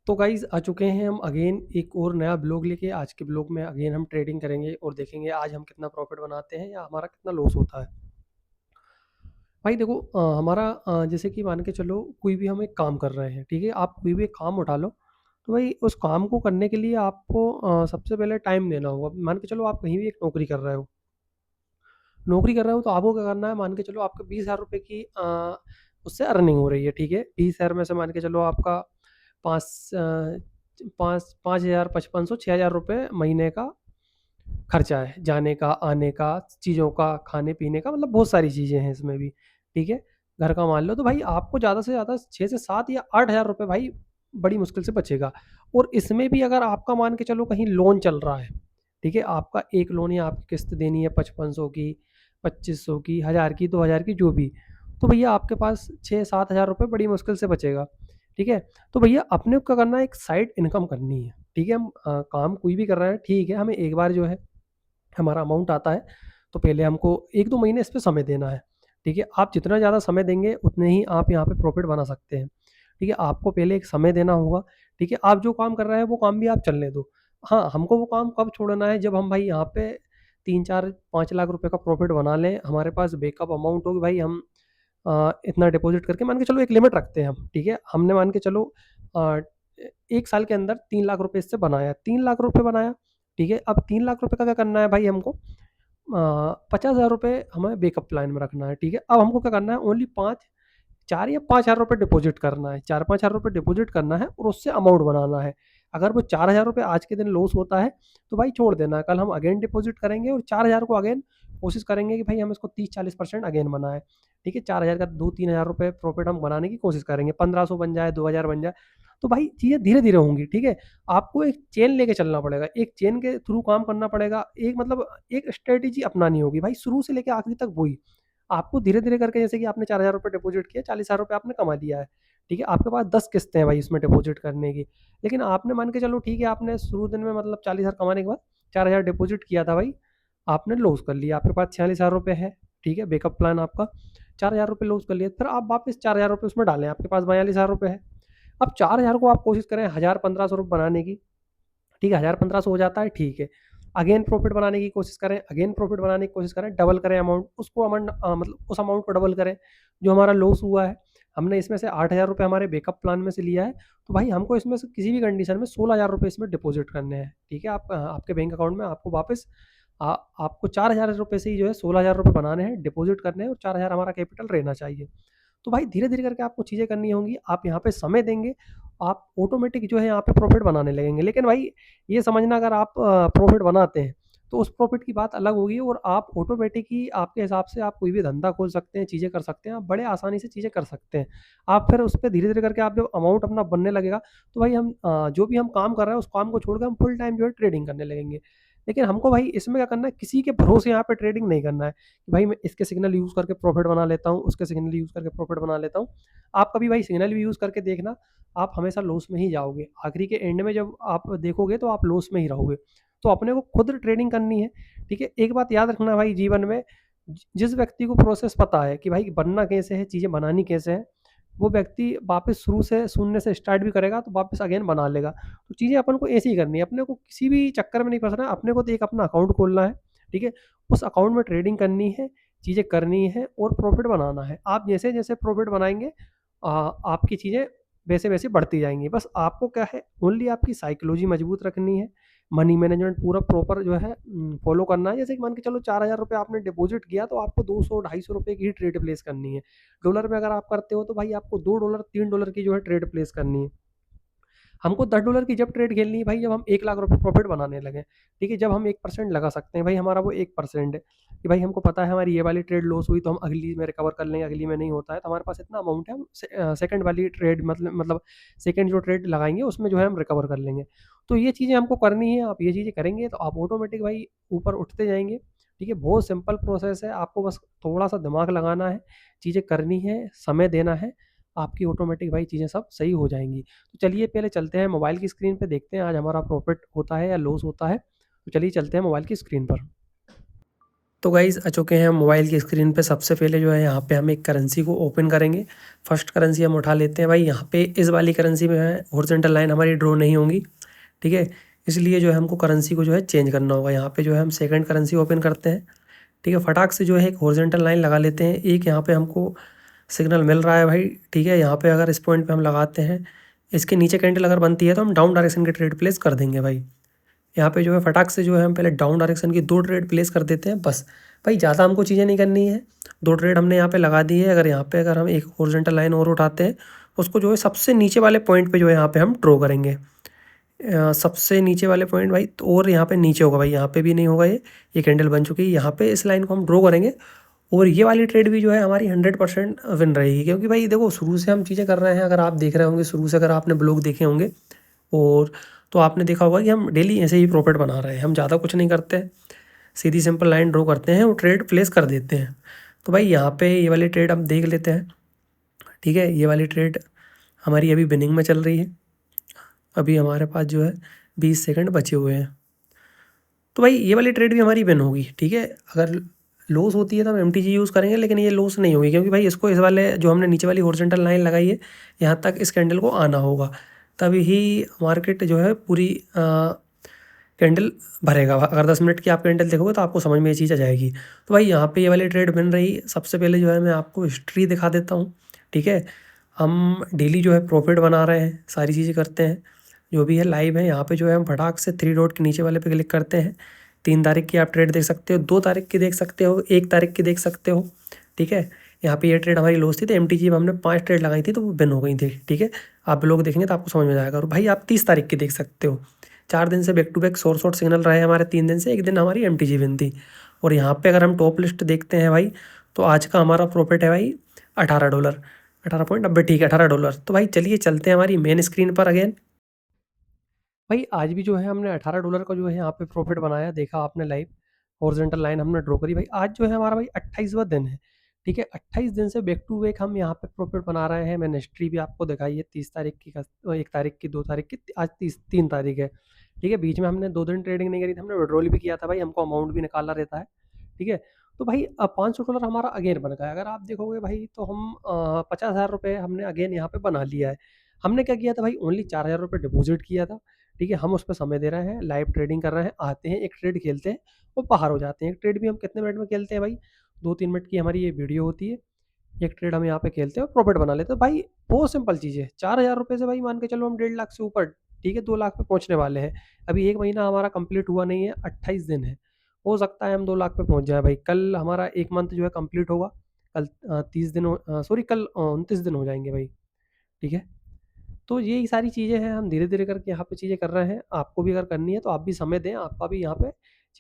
तो गाइज़ आ चुके हैं हम अगेन एक और नया ब्लॉग लेके। आज के ब्लॉग में अगेन हम ट्रेडिंग करेंगे और देखेंगे आज हम कितना प्रॉफिट बनाते हैं या हमारा कितना लॉस होता है। भाई देखो, हमारा जैसे कि मान के चलो कोई भी हम एक काम कर रहे हैं, ठीक है? आप कोई भी एक काम उठा लो, तो भाई उस काम को करने के लिए आपको सबसे पहले टाइम देना होगा। मान के चलो आप कहीं भी एक नौकरी कर रहे हो तो आपको क्या करना है, मान के चलो आपके 20,000 रुपये की उससे अर्निंग हो रही है, ठीक है? 20,000 में से मान के चलो आपका पाँच पाँच 5,000 5,500 6,000 रुपये महीने का खर्चा है, जाने का, आने का, चीज़ों का, खाने-पीने का, मतलब बहुत सारी चीज़ें हैं इसमें भी, ठीक है? घर का मान लो तो भाई आपको ज़्यादा से ज़्यादा 6 से 7 या 8,000 रुपए भाई बड़ी मुश्किल से बचेगा। और इसमें भी अगर आपका मान के चलो कहीं लोन चल रहा है, ठीक है? आपका एक लोन या आपकी किस्त देनी है 5500 की, 2500 की, 1000 की, 2000 की, जो भी, तो भैया आपके पास 6-7,000 रुपए बड़ी मुश्किल से बचेगा, ठीक है? तो भैया अपने को क्या करना है, एक साइड इनकम करनी है, ठीक है? हम काम कोई भी कर रहे हैं, ठीक है, हमें एक बार जो है हमारा अमाउंट आता है, तो पहले हमको 1-2 महीने इस पे समय देना है, ठीक है? आप जितना ज़्यादा समय देंगे, उतने ही आप यहाँ पे प्रॉफ़िट बना सकते हैं, ठीक है? आपको पहले एक समय देना होगा, ठीक है? आप जो काम कर रहे हैं, वो काम भी आप चलने दो। हाँ, हमको वो काम कब छोड़ना है, जब हम भाई यहाँ पे 3-4-5 लाख रुपए का प्रॉफ़िट बना लें, हमारे पास बैकअप अमाउंट हो कि भाई हम इतना डिपॉज़िट करके मान के चलो एक लिमिट रखते हैं हम, ठीक है? हमने मान के चलो अ, 1 साल के अंदर 3 लाख रुपए इससे बनाया, 3 लाख रुपए बनाया, ठीक है? अब 3 लाख रुपए का क्या करना है भाई हमको, 50,000 रुपए हमें बैकअप प्लान में रखना है, ठीक है? अब हमको क्या करना है, ओनली 4 या 5,000 रुपए डिपॉज़िट करना है, 4-5,000 रुपए डिपॉज़िट करना है और उससे अमाउंट बनाना है। अगर वो 4,000 रुपए आज के दिन लॉस होता है, तो भाई छोड़ देना है, कल हम अगेन डिपॉज़िट करेंगे और 4,000 को अगेन कोशिश करेंगे कि भाई हम इसको 30-40% अगेन बनाएँ, ठीक है? 4,000 का 2-3 हज़ार रुपए प्रॉफ़िट हम बनाने की कोशिश करेंगे, 1,500 बन जाए, 2,000 बन जाए, तो भाई चीज़ें धीरे-धीरे होंगी, ठीक है? आपको एक चेन लेके चलना पड़ेगा, एक चेन के थ्रू काम करना पड़ेगा, एक मतलब एक स्ट्रैटेजी अपनानी होगी भाई, शुरू से लेके आखिरी तक वही। आपको धीरे-धीरे करके, जैसे कि आपने 4,000 रुपए डिपॉज़िट किया, 40,000 रुपए आपने कमा लिया है, ठीक है? आपके पास 10 किस्तें हैं भाई इसमें डिपॉज़िट करने की। लेकिन आपने मान के चलो ठीक है, आपने शुरू दिन में मतलब 40,000 कमाने के बाद 4,000 डिपॉज़िट किया था भाई, आपने लॉस कर लिया, आपके पास 46,000 रुपए है, ठीक है? बैकअप प्लान आपका, 4,000 रुपए लॉस कर लिए, फिर आप वापस 4,000 रुपए उसमें डालें, आपके पास 42,000 रुपए है। अब 4,000 को आप कोशिश करें 1,000-1,500 रुपए बनाने की, ठीक है? 1,000-1,500 हो जाता है, ठीक है। अगेन प्रॉफ़िट बनाने की कोशिश करें, अगेन प्रॉफ़िट बनाने की कोशिश करें, डबल करें अमाउंट, उसको मतलब उस अमाउंट को डबल करें, जो हमारा लॉस हुआ है। हमने इसमें से 8,000 रुपए हमारे बैकअप प्लान में से लिया है, तो भाई हमको इसमें से किसी भी कंडीशन में 16,000 रुपए इसमें डिपॉज़िट करने हैं, ठीक है? आपके बैंक अकाउंट में आपको वापस आपको 4,000 रुपए से ही जो है 16,000 रुपए बनाने हैं, डिपॉज़िट करने हैं और 4,000 हमारा कैपिटल रहना चाहिए। तो भाई धीरे-धीरे करके आपको चीज़ें करनी होंगी, आप यहाँ पे समय देंगे, आप ऑटोमेटिक जो है यहाँ पे प्रॉफ़िट बनाने लगेंगे। लेकिन भाई ये समझना, अगर आप प्रॉफ़िट बनाते हैं, तो उस प्रॉफ़िट की बात अलग होगी और आप ऑटोमेटिक ही आपके हिसाब से आप कोई भी धंधा खोल सकते हैं, चीज़ें कर सकते हैं, आप बड़े आसानी से चीज़ें कर सकते हैं। आप फिर उस पे धीरे-धीरे करके आप जब अमाउंट अपना बनने लगेगा, तो भाई हम जो भी हम काम कर रहे हैं, उस काम को छोड़ के हम फुल टाइम जो है ट्रेडिंग करने लगेंगे। लेकिन हमको भाई इसमें क्या करना है, किसी के भरोसे यहाँ पे ट्रेडिंग नहीं करना है, कि भाई मैं इसके सिग्नल यूज़ करके प्रॉफ़िट बना लेता हूँ, उसके सिग्नल यूज़ करके प्रॉफ़िट बना लेता हूँ। आप कभी भाई सिग्नल भी यूज़ करके देखना, आप हमेशा लॉस में ही जाओगे। आखिरी के एंड में जब आप देखोगे तो आप लॉस में ही रहोगे। तो अपने को खुद ट्रेडिंग करनी है, ठीक है? एक बात याद रखना भाई, जीवन में जिस व्यक्ति को प्रोसेस पता है कि भाई बनना कैसे है, चीज़ें बनानी कैसे है, वो व्यक्ति वापस शुरू से शून्य से स्टार्ट भी करेगा तो वापस अगेन बना लेगा। तो चीज़ें अपन को ऐसे ही करनी है, अपने को किसी भी चक्कर में नहीं फँसना है, अपने को तो एक अपना अकाउंट खोलना है, ठीक है? उस अकाउंट में ट्रेडिंग करनी है, चीज़ें करनी है और प्रॉफ़िट बनाना है। आप जैसे-जैसे प्रॉफ़िट बनाएँगे, आपकी चीज़ें वैसे-वैसे बढ़ती जाएँगी। बस आपको क्या है, ओनली आपकी साइकोलॉजी मजबूत रखनी है, मनी मैनेजमेंट पूरा प्रॉपर जो है फ़ॉलो करना है। जैसे कि मान के चलो 4,000 रुपए आपने डिपॉज़िट किया, तो आपको 200 ₹250 की ही ट्रेड प्लेस करनी है। डॉलर में अगर आप करते हो, तो भाई आपको $2 $3 की जो है ट्रेड प्लेस करनी है। हमको $10 की जब ट्रेड खेलनी है भाई, जब हम 1 लाख रुपए प्रॉफ़िट बनाने लगे, ठीक है? जब हम 1% लगा सकते हैं भाई, हमारा वो 1% है, कि भाई हमको पता है हमारी ये वाली ट्रेड लॉस हुई तो हम अगली में रिकवर कर लेंगे, अगली में नहीं होता है तो हमारे पास इतना अमाउंट है, हम सेकंड वाली ट्रेड मतलब सेकंड जो ट्रेड लगाएँगे उसमें जो है हम रिकवर कर लेंगे। तो ये चीज़ें हमको करनी है, आप ये चीज़ें करेंगे तो आप ऑटोमेटिक भाई ऊपर उठते जाएँगे, ठीक है? बहुत सिंपल प्रोसेस है, आपको बस थोड़ा-सा दिमाग लगाना है, चीज़ें करनी है, समय देना है, आपकी ऑटोमेटिक भाई चीज़ें सब सही हो जाएँगी। तो चलिए पहले चलते हैं मोबाइल की स्क्रीन पे, देखते हैं आज हमारा प्रॉफ़िट होता है या लॉस होता है। तो चलिए चलते हैं मोबाइल की स्क्रीन पर। तो गाइज़ आ चुके हैं हम मोबाइल की स्क्रीन पे। सबसे पहले जो है यहाँ पे हम एक करेंसी को ओपन करेंगे। फर्स्ट करेंसी हम उठा लेते हैं भाई। यहाँ पे इस वाली करेंसी में है हॉरिजॉन्टल लाइन हमारी ड्रॉ नहीं होंगी, ठीक है। इसलिए जो है हमको करेंसी को जो है चेंज करना होगा। यहाँ पे जो है हम सेकंड करेंसी ओपन करते हैं, ठीक है। फटाक से जो है एक हॉरिजॉन्टल लाइन लगा लेते हैं। एक यहाँ पे हमको सिग्नल मिल रहा है भाई, ठीक है। यहाँ पे अगर इस पॉइंट पे हम लगाते हैं, इसके नीचे कैंडल अगर बनती है तो हम डाउन डायरेक्शन की ट्रेड प्लेस कर देंगे भाई। यहाँ पे जो है फटाक से जो है हम पहले डाउन डायरेक्शन की 2 ट्रेड प्लेस कर देते हैं बस। भाई ज़्यादा हमको चीज़ें नहीं करनी है, 2 ट्रेड हमने यहाँ पे लगा दी है। अगर यहाँ पे अगर हम एक हॉरिजॉन्टल लाइन और उठाते हैं, उसको जो है सबसे नीचे वाले पॉइंट पे जो है यहाँ पे हम ड्रॉ करेंगे। सबसे नीचे वाले पॉइंट भाई, तो और यहाँ पे नीचे होगा भाई, यहाँ पे भी नहीं होगा। ये कैंडल बन चुकी है, यहाँ पे इस लाइन को हम ड्रॉ करेंगे। और ये वाली ट्रेड भी जो है हमारी 100% विन रहेगी, क्योंकि भाई देखो शुरू से हम चीज़ें कर रहे हैं। अगर आप देख रहे होंगे शुरू से, अगर आपने ब्लॉग देखे होंगे और तो आपने देखा होगा कि हम डेली ऐसे ही प्रॉफिट बना रहे हैं। हम ज़्यादा कुछ नहीं करते हैं, सीधी सिंपल लाइन ड्रॉ करते हैं और ट्रेड प्लेस कर देते हैं। तो भाई यहाँ पे ये वाली ट्रेड हम देख लेते हैं, ठीक है। ये वाली ट्रेड हमारी अभी विनिंग में चल रही है। अभी हमारे पास जो है 20 सेकंड बचे हुए हैं। तो भाई ये वाली ट्रेड भी हमारी विन होगी, ठीक है। अगर लॉस होती है तो हम एमटीजी यूज़ करेंगे, लेकिन ये लॉस नहीं होगी, क्योंकि भाई इसको इस वाले जो हमने नीचे वाली हॉरिजॉन्टल लाइन लगाई है, यहाँ तक इस कैंडल को आना होगा, तभी ही मार्केट जो है पूरी कैंडल भरेगा। अगर 10 मिनट की आप कैंडल देखोगे तो आपको समझ में ये चीज़ आ जाएगी। तो भाई यहाँ पे ये वाली ट्रेड बन रही। सबसे पहले जो है मैं आपको हिस्ट्री दिखा देता हूँ, ठीक है। हम डेली जो है प्रॉफिट बना रहे हैं, सारी चीज़ें करते हैं, जो भी है लाइव है। यहाँ पे जो है हम फटाक से 3 डॉट के नीचे वाले पे क्लिक करते हैं। 3 तारीख की आप ट्रेड देख सकते हो, 2 तारीख की देख सकते हो, 1 तारीख की देख सकते हो, ठीक है। यहाँ पे ये ट्रेड हमारी लॉस थी, तो एमटीजी में हमने 5 ट्रेड लगाई थी, तो वो बिन हो गई थी, ठीक है। आप लोग देखेंगे तो आपको समझ में आएगा। और भाई आप 30 तारीख की देख सकते हो। 4 दिन से back to back short signal रहे हमारे, 3 दिन से, 1 दिन हमारी एमटीजी विन थी। और यहाँ पे अगर हम टॉप लिस्ट देखते हैं भाई, तो आज का हमारा प्रॉफिट है भाई $18, 18.90, ठीक है, $18। तो भाई चलिए चलते हैं हमारी मेन स्क्रीन पर अगेन। भाई आज भी जो है हमने $18 का जो है यहाँ पे प्रॉफिट बनाया, देखा आपने लाइव। हॉरिजॉन्टल लाइन हमने ड्रॉ करी भाई। आज जो है हमारा भाई 28वां दिन है, ठीक है। 28 दिन से बैक टू बैक हम यहाँ पे प्रॉफिट बना रहे हैं। मैंने हिस्ट्री भी आपको दिखाई है, 30 तारीख की, 1 तारीख की, 2 तारीख की, आज 3 तारीख है, ठीक है। बीच में हमने 2 दिन ट्रेडिंग नहीं करी थी, हमने विड्रॉल भी किया था भाई, हमको अमाउंट भी निकालना रहता है, ठीक है। तो भाई $500 हमारा अगेन बन गया। अगर आप देखोगे भाई तो हम 50,000 रुपये हमने अगेन यहाँ पे बना लिया है। हमने क्या किया था भाई, ओनली 4,000 रुपये डिपॉजिट किया था, ठीक है। हम उस पे समय दे रहे हैं, लाइव ट्रेडिंग कर रहे हैं, आते हैं, एक ट्रेड खेलते हैं और बाहर हो जाते हैं। एक ट्रेड भी हम कितने मिनट में खेलते हैं भाई, 2-3 मिनट की हमारी ये वीडियो होती है। एक ट्रेड हम यहाँ पे खेलते हैं और प्रॉफिट बना लेते हैं भाई। बहुत सिंपल चीज़ है। 4,000 रुपये से भाई मान के चलो हम 1.5 लाख से ऊपर, ठीक है, 2 लाख पे पहुँचने वाले हैं। अभी 1 महीना हमारा कंप्लीट हुआ नहीं है, 28 दिन है। हो सकता है हम 2 लाख पे पहुँच जाएँ भाई। कल हमारा 1 मंथ जो है कंप्लीट होगा। कल 30 दिन सॉरी, कल 29 दिन हो जाएँगे भाई, ठीक है। तो यही सारी चीज़ें हैं, हम धीरे-धीरे करके यहाँ पे चीज़ें कर रहे हैं। आपको भी अगर करनी है तो आप भी समय दें, आपका भी यहाँ पे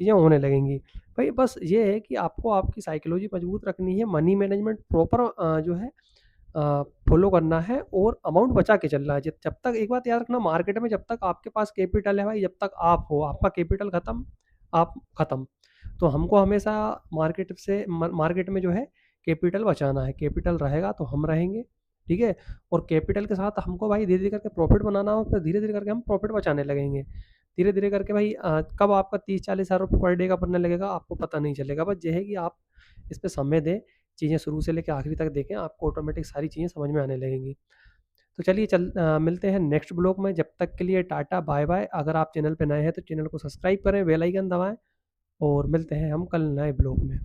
चीज़ें होने लगेंगी। भाई बस ये है कि आपको आपकी साइकोलॉजी मजबूत रखनी है, मनी मैनेजमेंट प्रॉपर जो है फ़ॉलो करना है और अमाउंट बचा के चलना है। जब जब तक एक बात याद रखना, मार्केट में जब तक आपके पास कैपिटल है भाई, जब तक आप हो, आपका कैपिटल खत्म, आप खत्म। तो हमको हमेशा मार्केट में जो है कैपिटल बचाना है। कैपिटल रहेगा तो हम रहेंगे, ठीक है। और कैपिटल के साथ हमको भाई धीरे-धीरे करके प्रॉफ़िट बनाना हो, फिर धीरे-धीरे करके हम प्रॉफ़िट बचाने लगेंगे। धीरे-धीरे करके भाई कब आपका 30-40 हज़ार रुपए पर डे का बनने लगेगा, आपको पता नहीं चलेगा। बस ये है कि आप इस पे समय दें, चीज़ें शुरू से लेके आखिरी तक देखें, आपको ऑटोमेटिक सारी चीज़ें समझ में आने लगेंगी। तो चलिए मिलते हैं नेक्स्ट ब्लॉग में। जब तक के लिए टाटा, बाय-बाय। अगर आप चैनल पे नए हैं तो चैनल को सब्सक्राइब करें, बेल आइकन दबाएँ और मिलते हैं हम कल नए ब्लॉग में।